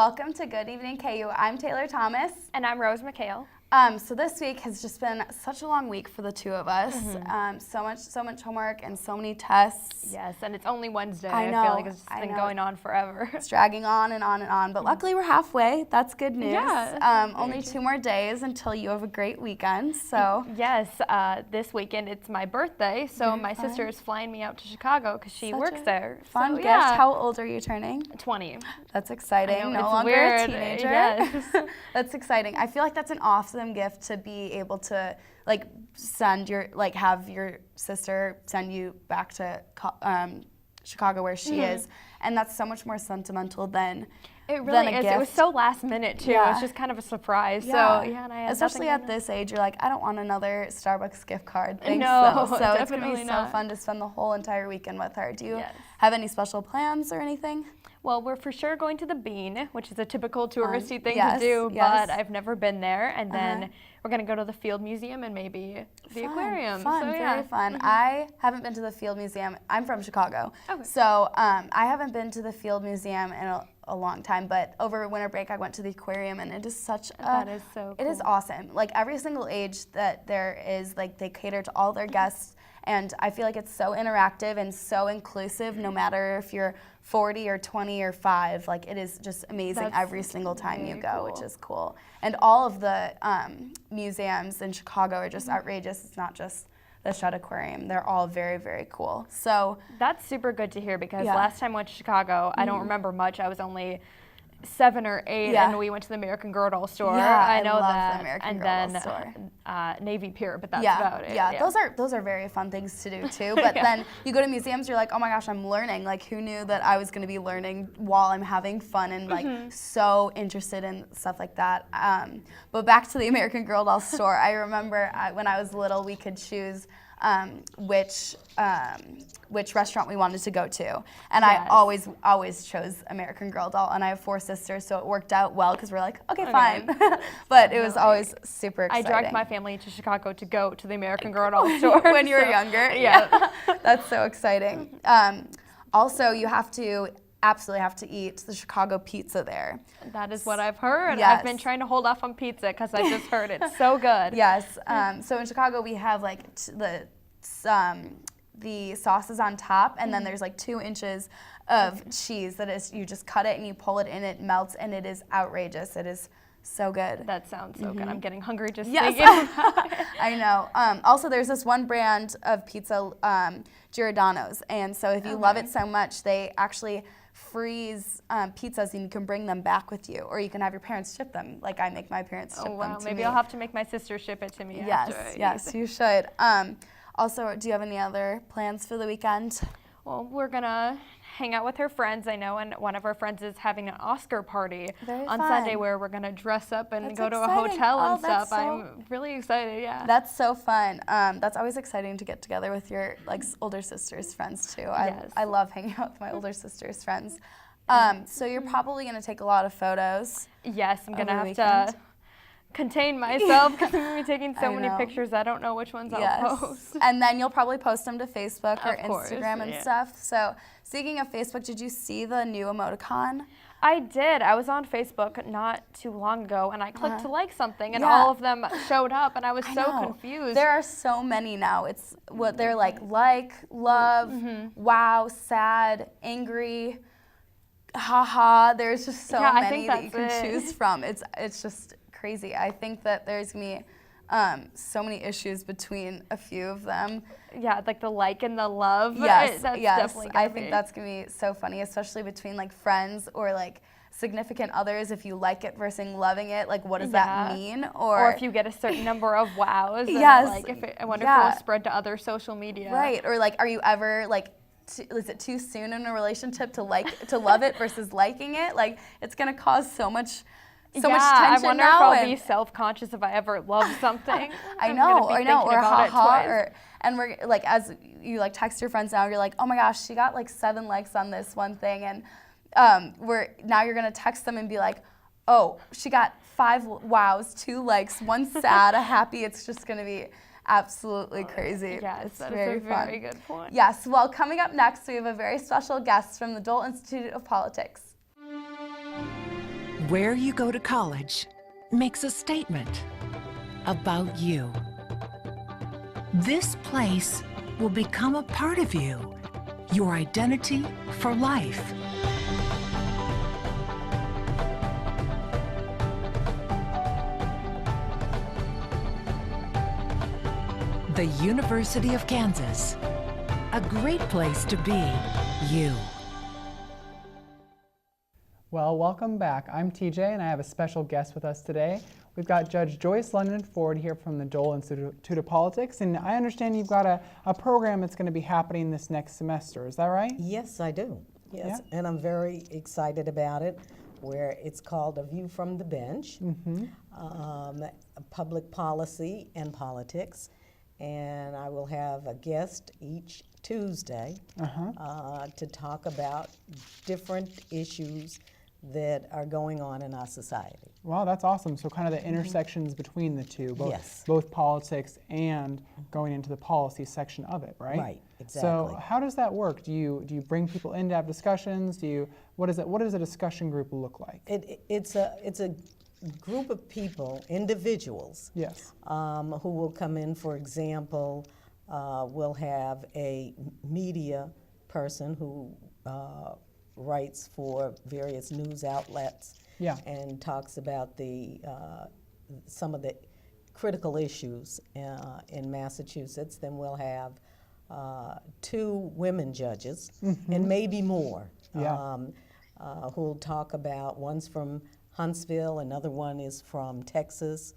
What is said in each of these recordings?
welcome to Good Evening KU. I'm Taylor Thomas. And I'm Rose McHale. So this week has just been such a long week for the two of us. So much homework and so many tests. Yes, and it's only Wednesday. I know, I feel like it's just been going on forever. It's dragging on and on and on, but luckily we're halfway. That's good news. Yeah, only 2 more days until you have a great weekend. So yes, this weekend it's my birthday, so my sister is flying me out to Chicago because she works there. Fun so, gift. Yeah. How old are you turning? 20. That's exciting. I know, No it's longer weird. a teenager. Yes. That's exciting. I feel like that's an awesome gift to be able to have your sister send you back to Chicago where she is, and that's so much more sentimental than It really than a is. gift. It was so last minute too. Yeah. It's just kind of a surprise. Yeah. So yeah, and I had especially nothing at this age, you're like, I don't want another Starbucks gift card. Thanks, No, though. So it's gonna be definitely so not. fun to spend the whole entire weekend with her. Do you Yes. have any special plans or anything? Well, we're for sure going to the Bean, which is a typical touristy thing Yes, to do, yes. but I've never been there. And then we're going to go to the Field Museum and maybe the aquarium. Fun, so, very fun. I haven't been to the Field Museum. I'm from Chicago. Okay. So I haven't been to the Field Museum in a long time, but over winter break I went to the aquarium, and it is such a... That is so cool. It is awesome. Like every single age that there is, like they cater to all their guests, and I feel like it's so interactive and so inclusive, no matter if you're 40 or 20 or 5. Like it is just amazing every single time you go, which is cool. And all of the museums in Chicago are just outrageous. It's not just the Shedd Aquarium. They're all very, very cool. So that's super good to hear, because last time I went to Chicago, I don't remember much. I was only 7 or 8, and we went to the American Girl Doll store. Yeah, I know love that. the American and Girl then Doll store. Navy Pier, but that's about it. Yeah, those are very fun things to do too. But then you go to museums, you're like, oh my gosh, I'm learning. Like, who knew that I was going to be learning while I'm having fun and like so interested in stuff like that. But back to the American Girl Doll store, I remember when I was little, we could choose which restaurant we wanted to go to, and I always chose American Girl Doll. And I have 4 sisters, so it worked out well because we're like, okay. Fine. But it was always super exciting. I dragged my family to Chicago to go to the American Girl Doll store when you were younger. Yeah, that's so exciting. Also, you absolutely have to eat the Chicago pizza there. That is what I've heard. Yes. I've been trying to hold off on pizza because I just heard it's so good. Yes. So in Chicago we have like the sauce is on top, and then there's like 2 inches of cheese that is, you just cut it and you pull it in, it melts, and it is outrageous. It is so good. That sounds so good. I'm getting hungry just Yes. thinking about it. I know. Also, there's this one brand of pizza, Giordano's, and so if you love it so much, they actually freeze pizzas, and you can bring them back with you, or you can have your parents ship them. Like I make my parents ship them to me. Maybe I'll have to make my sister ship it to me. Yes, you should. Also, do you have any other plans for the weekend? Well, we're gonna hang out with her friends, I know, and one of our friends is having an Oscar party on Sunday where we're gonna dress up and go to a hotel and stuff. I'm really excited, That's so fun. That's always exciting to get together with your older sister's friends too. I love hanging out with my older sister's friends. So you're probably gonna take a lot of photos. Yes, I'm gonna have to contain myself because I'm going to be taking so many pictures. I don't know which ones I'll post. And then you'll probably post them to Facebook or Of course, Instagram and stuff. So speaking of Facebook, did you see the new emoticon? I did. I was on Facebook not too long ago, and I clicked to like something, and all of them showed up, and I was so confused. There are so many now. It's what they're like, love, wow, sad, angry, haha. There's just so many that you can choose from. It's just crazy. I think that there's gonna be so many issues between a few of them. Yeah, like the like and the love. Yes, Definitely I think that's gonna be so funny, especially between like friends or like significant others. If you like it versus loving it, like what does that mean? Or if you get a certain number of wows. Yes. I wonder if it will spread to other social media. Right. Or like, are you ever like, is it too soon in a relationship to love it versus liking it? Like, it's gonna cause so much tension now. I wonder if I'll be self-conscious if I ever love something. I know, or haha, and we're like, as you like text your friends now, you're like, oh my gosh, she got like 7 likes on this one thing, and now you're gonna text them and be like, oh, she got 5 wows, 2 likes, 1 sad, a happy. It's just gonna be absolutely crazy. Yes, it's that very is a fun. very good point. Yes, well, coming up next, we have a very special guest from the Dole Institute of Politics. Where you go to college makes a statement about you. This place will become a part of you, your identity for life. The University of Kansas, a great place to be you. Well, welcome back. I'm TJ and I have a special guest with us today. We've got Judge Joyce London Ford here from the Dole Institute of Politics, and I understand you've got a program that's going to be happening this next semester. Is that right? Yes, I do. Yes, Yeah. and I'm very excited about it, where it's called A View from the Bench, Public Policy and Politics, and I will have a guest each Tuesday to talk about different issues that are going on in our society. Wow, that's awesome. So kind of the intersections between the two, Yes. both politics and going into the policy section of it, right? Right, exactly. So how does that work? Do you bring people in to have discussions? What does a discussion group look like? It's a group of people, individuals, Yes. who will come in. For example, we'll have a media person who writes for various news outlets Yeah. and talks about some of the critical issues in Massachusetts. Then we'll have 2 women judges and maybe more Yeah. who'll talk about, one's from Huntsville, another one is from Texas.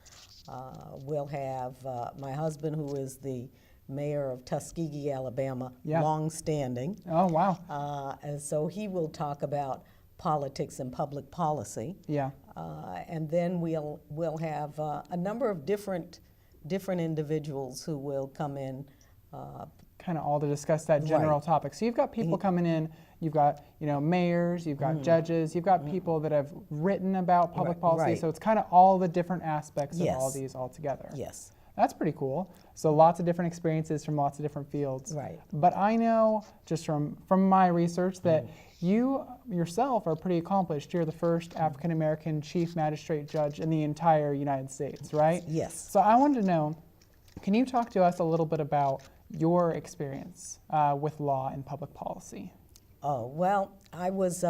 We'll have my husband, who is the mayor of Tuskegee, Alabama, Yeah. long-standing. Oh, wow. And so he will talk about politics and public policy. Yeah. And then we'll have a number of different individuals who will come in. Kind of all to discuss that general Right. topic. So you've got people coming in, you've got mayors, you've got judges, you've got people that have written about public policy, right. so it's kind of all the different aspects of all Yes. these all together. Yes. That's pretty cool. So lots of different experiences from lots of different fields. Right. But I know just from my research that you yourself are pretty accomplished. You're the first African American chief magistrate judge in the entire United States, right? Yes. So I wanted to know, can you talk to us a little bit about your experience with law and public policy? Oh, well, I was,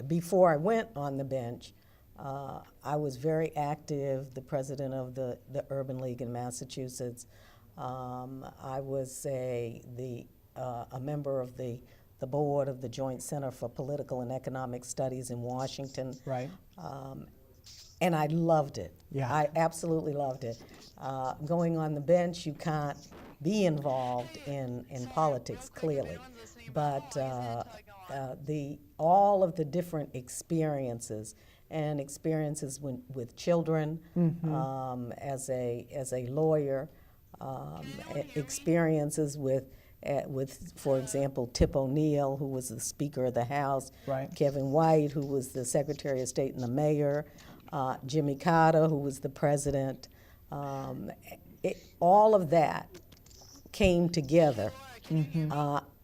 before I went on the bench, I was very active, the president of the Urban League in Massachusetts. I was a member of the board of the Joint Center for Political and Economic Studies in Washington. Right. And I loved it. Yeah. I absolutely loved it. Going on the bench, you can't be involved in politics, clearly. But all of the different experiences and experiences with children as a lawyer, experiences with, for example, Tip O'Neill, who was the Speaker of the House, Right. Kevin White, who was the Secretary of State and the Mayor, Jimmy Carter, who was the President. All of that came together,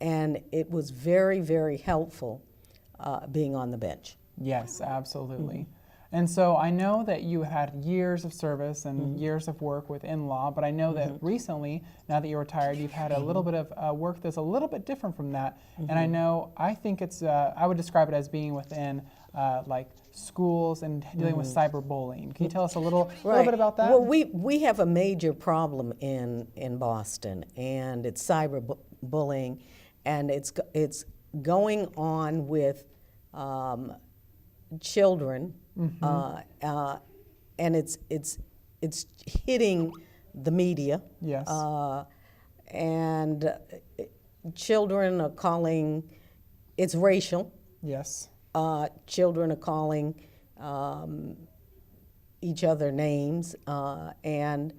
and it was very, very helpful being on the bench. Yes, absolutely. And so I know that you had years of service and years of work within law, but I know that recently, now that you're retired, you've had a little bit of work that's a little bit different from that. And I think it's, I would describe it as being within like schools and dealing with cyberbullying. Can you tell us a little bit about that? Well, we have a major problem in Boston, and it's cyberbullying, and it's going on with children, and it's hitting the media. Yes. And children are calling, it's racial. Yes. Children are calling each other names, and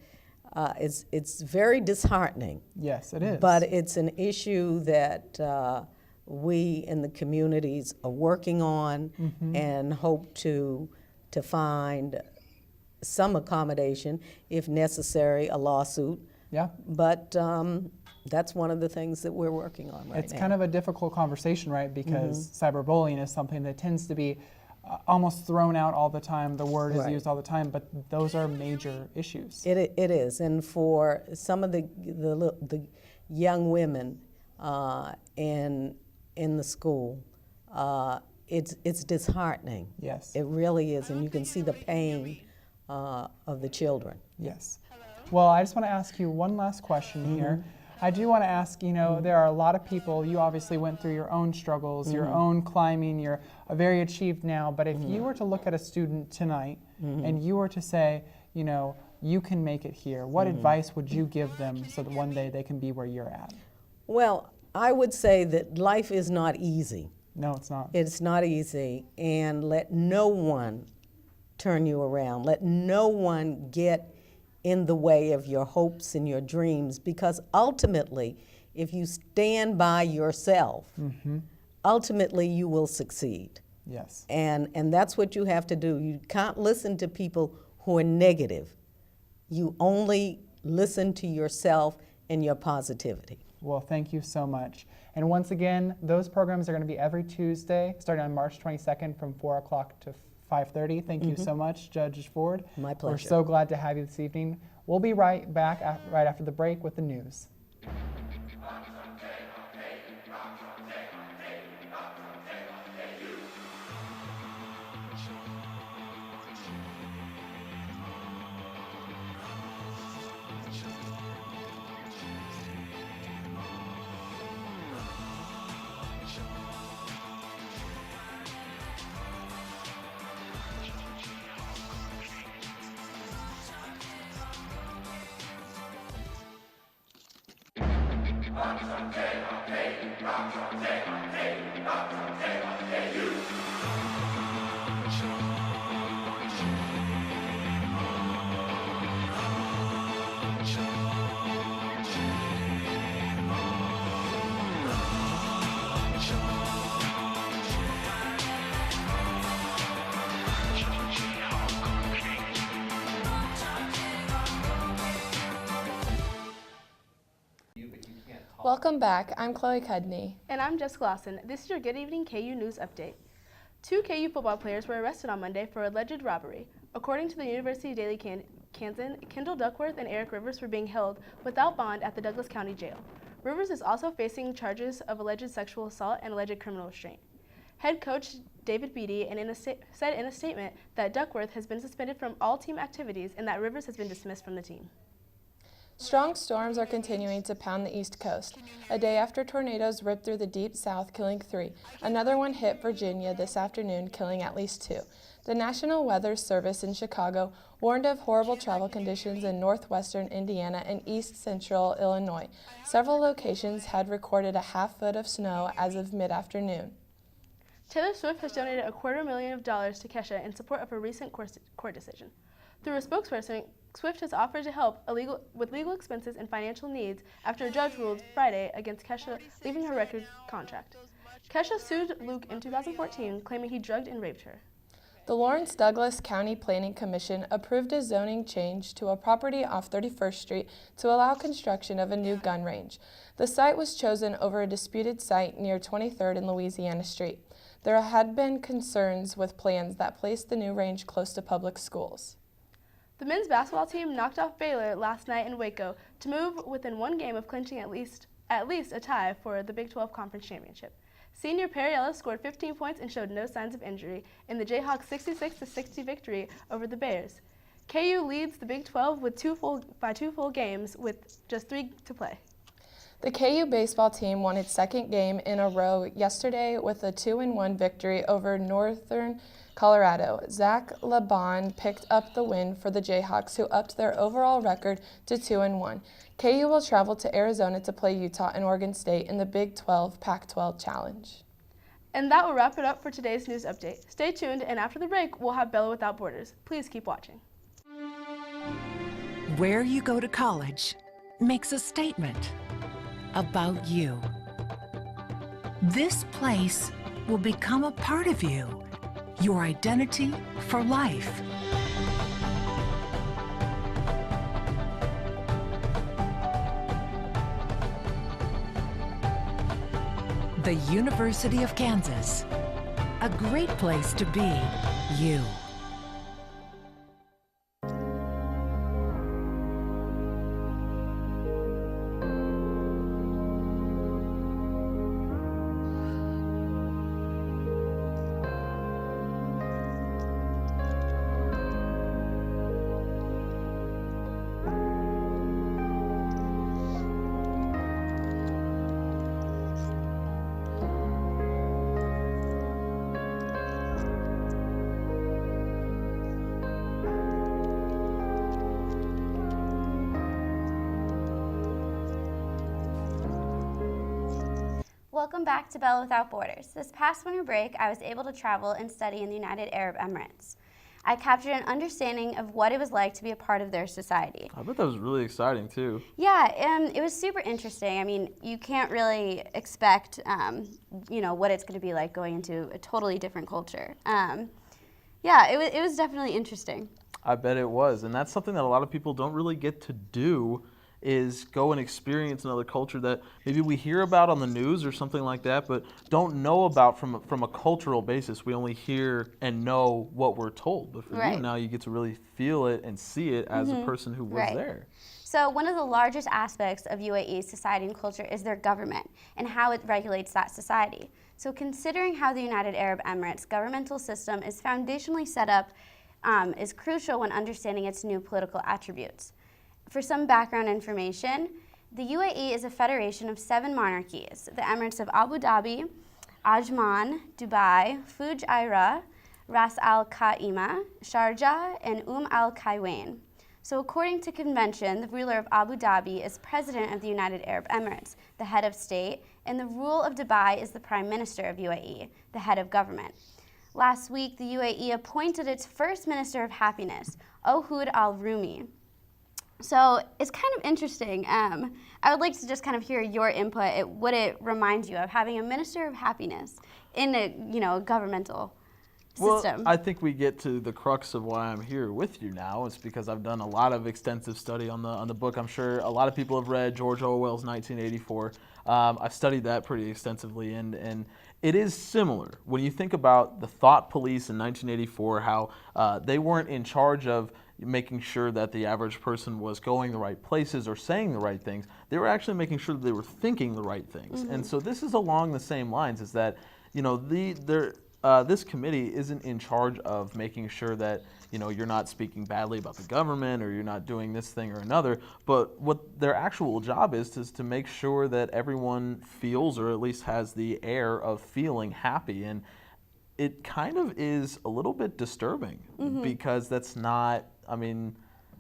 it's very disheartening. Yes, it is. But it's an issue that we in the communities are working on and hope to find some accommodation, if necessary, a lawsuit. Yeah. But that's one of the things that we're working on right now. It's kind of a difficult conversation, right? Because cyberbullying is something that tends to be almost thrown out all the time. The word is Right. used all the time, but those are major issues. It is, and for some of the young women in the school, it's disheartening. Yes. It really is, and you can see the pain of the children. Yes. Well, I just want to ask you one last question here. I do want to ask, you know, there are a lot of people, you obviously went through your own struggles, your own climbing, you're very achieved now, but if you were to look at a student tonight and you were to say, you know, you can make it here, what advice would you give them so that one day they can be where you're at? Well, I would say that life is not easy. No, it's not. It's not easy, and let no one turn you around. Let no one get in the way of your hopes and your dreams, because ultimately, if you stand by yourself, ultimately you will succeed. Yes. And that's what you have to do. You can't listen to people who are negative. You only listen to yourself and your positivity. Well, thank you so much. And once again, those programs are going to be every Tuesday, starting on March 22nd from 4 o'clock to 5:30. Thank you so much, Judge Ford. My pleasure. We're so glad to have you this evening. We'll be right back right after the break with the news. Welcome back. I'm Chloe Cudney. And I'm Jessica Lawson. This is your Good Evening KU News Update. 2 KU football players were arrested on Monday for alleged robbery. According to the University Daily Kansan, Kendall Duckworth and Eric Rivers were being held without bond at the Douglas County Jail. Rivers is also facing charges of alleged sexual assault and alleged criminal restraint. Head coach David Beatty said in a statement that Duckworth has been suspended from all team activities and that Rivers has been dismissed from the team. Strong storms are continuing to pound the East Coast. A day after tornadoes ripped through the deep south, killing 3. Another one hit Virginia this afternoon, killing at least 2. The National Weather Service in Chicago warned of horrible travel conditions in northwestern Indiana and east central Illinois. Several locations had recorded a half-foot of snow as of mid-afternoon. Taylor Swift has donated $250,000 to Kesha in support of her recent court decision. Through a spokesperson, Swift has offered to help with legal expenses and financial needs after a judge ruled Friday against Kesha leaving her record contract. Kesha sued Luke in 2014, claiming he drugged and raped her. The Lawrence Douglas County Planning Commission approved a zoning change to a property off 31st Street to allow construction of a new gun range. The site was chosen over a disputed site near 23rd and Louisiana Street. There had been concerns with plans that placed the new range close to public schools. The men's basketball team knocked off Baylor last night in Waco to move within one game of clinching at least a tie for the Big 12 Conference Championship. Senior Perry Ellis scored 15 points and showed no signs of injury in the Jayhawks' 66-60 victory over the Bears. KU leads the Big 12 with two full games with just 3 to play. The KU baseball team won its second game in a row yesterday with a 2-1 victory over Northern Colorado. Zach Laban picked up the win for the Jayhawks, who upped their overall record to 2-1. KU will travel to Arizona to play Utah and Oregon State in the Big 12 Pac-12 Challenge. And that will wrap it up for today's news update. Stay tuned, and after the break, we'll have Bella Without Borders. Please keep watching. Where you go to college makes a statement about you. This place will become a part of you, your identity for life. The University of Kansas, a great place to be you. Welcome back to Bella Without Borders. This past winter break, I was able to travel and study in the United Arab Emirates. I captured an understanding of what it was like to be a part of their society. I bet that was really exciting too. Yeah, it was super interesting. I mean, you can't really expect, what it's going to be like going into a totally different culture. It was definitely interesting. I bet it was, and that's something that a lot of people don't really get to do, is go and experience another culture that maybe we hear about on the news or something like that, but don't know about from a cultural basis. We only hear and know what we're told. But for you now, you get to really feel it and see it as a person who was there. So one of the largest aspects of UAE's society and culture is their government and how it regulates that society. So considering how the United Arab Emirates governmental system is foundationally set up is crucial when understanding its new political attributes. For some background information, the UAE is a federation of 7 monarchies: the Emirates of Abu Dhabi, Ajman, Dubai, Fujairah, Ras Al Khaimah, Sharjah, and Al Quwain. So according to convention, the ruler of Abu Dhabi is president of the United Arab Emirates, the head of state, and the ruler of Dubai is the prime minister of UAE, the head of government. Last week, the UAE appointed its first minister of happiness, Ohud Al-Rumi. So it's kind of interesting. I would like to just kind of hear your input. What it reminds you of having a minister of happiness in a governmental system. Well, I think we get to the crux of why I'm here with you now. It's because I've done a lot of extensive study on the book. I'm sure a lot of people have read George Orwell's 1984. I've studied that pretty extensively, and it is similar. When you think about the thought police in 1984, how they weren't in charge of making sure that the average person was going the right places or saying the right things. They were actually making sure that they were thinking the right things. And so this is along the same lines, is that, this committee isn't in charge of making sure that, you're not speaking badly about the government or you're not doing this thing or another, but what their actual job is to make sure that everyone feels, or at least has the air of feeling happy. And it kind of is a little bit disturbing because that's not,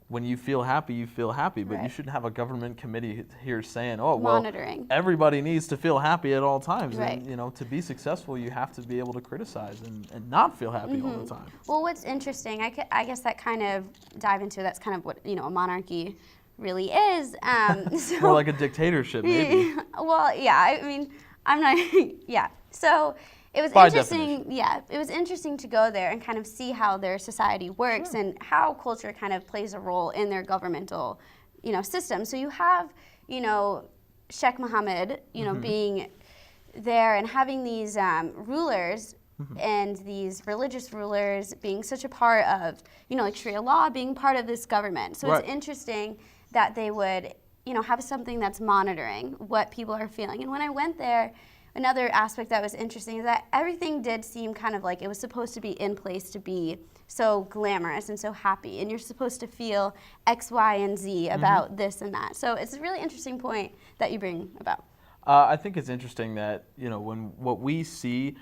when you feel happy, but you shouldn't have a government committee here saying, monitoring. Everybody needs to feel happy at all times. Right. And, to be successful, you have to be able to criticize and not feel happy all the time. Well, what's interesting, I guess that kind of dive into, that's kind of what, a monarchy really is. More like a dictatorship, maybe. Well, yeah, I'm not, yeah. So it was interesting. Yeah, it was interesting to go there and kind of see how their society works and how culture kind of plays a role in their governmental, system. So you have, Sheikh Mohammed, being there and having these rulers and these religious rulers being such a part of, like Sharia law being part of this government. So it's interesting that they would, have something that's monitoring what people are feeling. And when I went there, another aspect that was interesting is that everything did seem kind of like it was supposed to be in place to be so glamorous and so happy, and you're supposed to feel X, Y, and Z about this and that. So it's a really interesting point that you bring about. I think it's interesting that, when what we see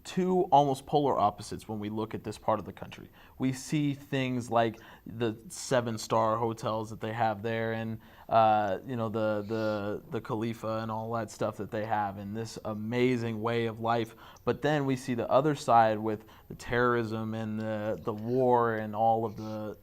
two almost polar opposites when we look at this part of the country. We see things like the 7-star hotels that they have there, and the Khalifa and all that stuff that they have, and this amazing way of life. But then we see the other side with the terrorism and the war and all of the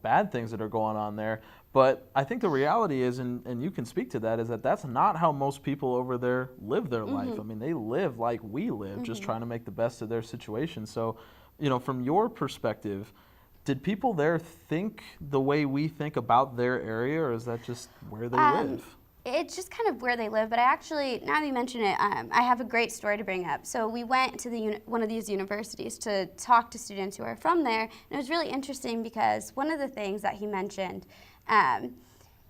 bad things that are going on there. But I think the reality is, and you can speak to that, is that that's not how most people over there live their life. They live like we live, just trying to make the best of their situation. So, from your perspective, did people there think the way we think about their area, or is that just where they live? it's just kind of where they live, but I actually, now that you mention it, I have a great story to bring up. So we went to one of these universities to talk to students who are from there, and it was really interesting because one of the things that he mentioned,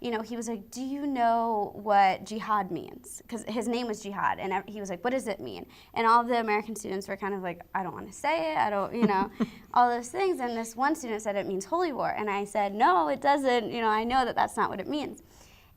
you know, he was like, do you know what jihad means? Because his name was Jihad, and he was like, what does it mean? And all of the American students were kind of like, I don't want to say it, I don't, you know, all those things. And this one student said it means holy war. And I said, no, it doesn't, you know, I know that that's not what it means.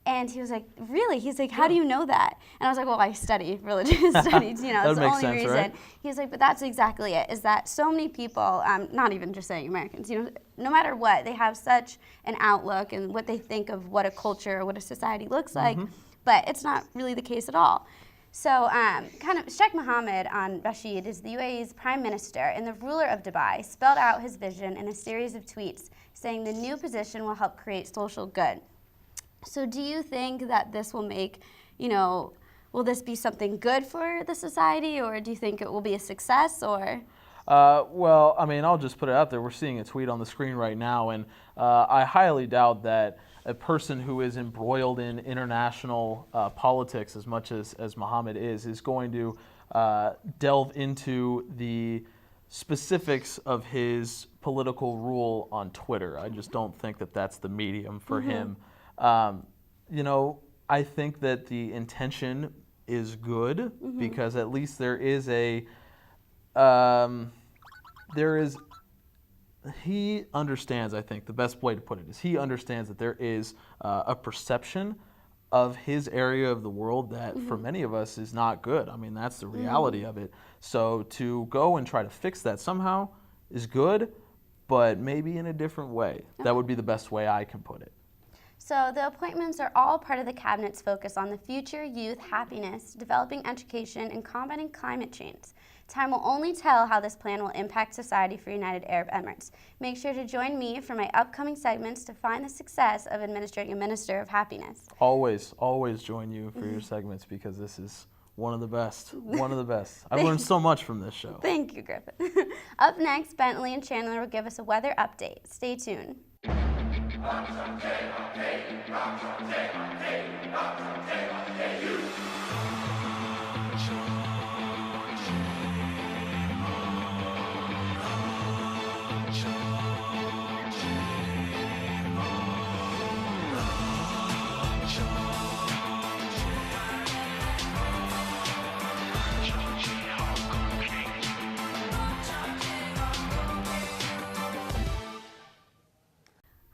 And he was like, really? He's like, how do you know that? And I was like, well, I study religious studies, you know, that's the only reason. Right? He was like, but that's exactly it, is that so many people, not even just saying Americans, you know, no matter what, they have such an outlook and what they think of what a culture or what a society looks like, but it's not really the case at all. So kind of Sheikh Mohammed Rashid is the UAE's prime minister and the ruler of Dubai, spelled out his vision in a series of tweets saying the new position will help create social good. So do you think that this will make, you know, will this be something good for the society, or do you think it will be a success, or? Well, I mean, I'll just put it out there. We're seeing a tweet on the screen right now, and I highly doubt that a person who is embroiled in international politics as much as Mohammed is going to delve into the specifics of his political rule on Twitter. I just don't think that that's the medium for him. You know, I think that the intention is good because at least there is he understands, I think the best way to put it is he understands that there is a perception of his area of the world that for many of us is not good. I mean, that's the reality of it. So to go and try to fix that somehow is good, but maybe in a different way. That would be the best way I can put it. So the appointments are all part of the cabinet's focus on the future, youth, happiness, developing education, and combating climate change. Time will only tell how this plan will impact society for United Arab Emirates. Make sure to join me for my upcoming segments to find the success of administering a Minister of Happiness. Always join you for your segments because this is one of the best. One of the best. I've learned so much from this show. Thank you, Griffin. Up next, Bentley and Chandler will give us a weather update. Stay tuned.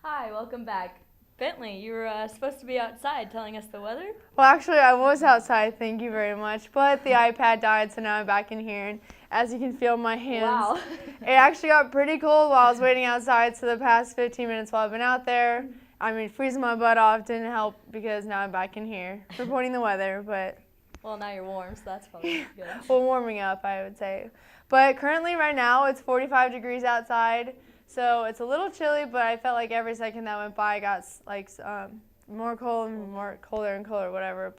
Hi, welcome back. Bentley, you were supposed to be outside telling us the weather? Well, actually, I was outside, thank you very much, but the iPad died, so now I'm back in here, and as you can feel my hands, wow. It actually got pretty cold while I was waiting outside, so the past 15 minutes while I've been out there, I mean, freezing my butt off didn't help because now I'm back in here reporting the weather, but... Well, now you're warm, so that's probably good. Well, warming up, I would say. But currently, right now, it's 45 degrees outside. So it's a little chilly, but I felt like every second that went by got like more cold and more colder and colder, whatever.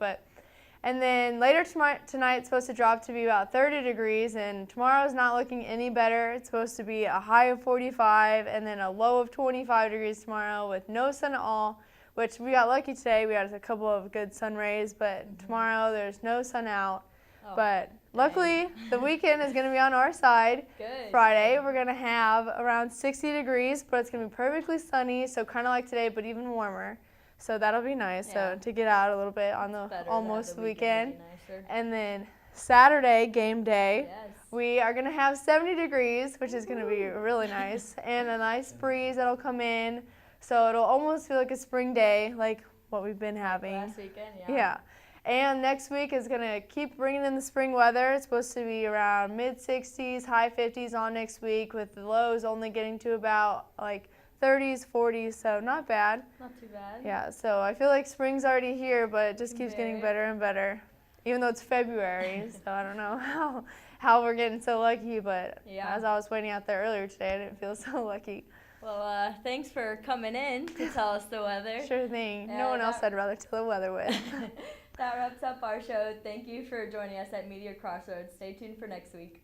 And then later tonight it's supposed to drop to be about 30 degrees, and tomorrow's not looking any better. It's supposed to be a high of 45 and then a low of 25 degrees tomorrow with no sun at all, which we got lucky today. We got a couple of good sun rays, but tomorrow there's no sun out. Oh, but luckily, the weekend is going to be on our side. Good. Friday, we're going to have around 60 degrees, but it's going to be perfectly sunny, so kind of like today, but even warmer. So that'll be nice so to get out a little bit on the almost weekend. And then Saturday, game day, we are going to have 70 degrees, which is going to be really nice, and a nice breeze that'll come in. So it'll almost feel like a spring day, like what we've been having. Last weekend, Yeah. And next week is going to keep bringing in the spring weather. It's supposed to be around mid-60s, high 50s on next week, with the lows only getting to about like 30s, 40s, so not bad. Not too bad. Yeah, so I feel like spring's already here, but it just keeps getting better and better, even though it's February, so I don't know how we're getting so lucky, but as I was waiting out there earlier today, I didn't feel so lucky. Well, thanks for coming in to tell us the weather. Sure thing. No one else I'd rather tell the weather with. That wraps up our show. Thank you for joining us at Media Crossroads. Stay tuned for next week.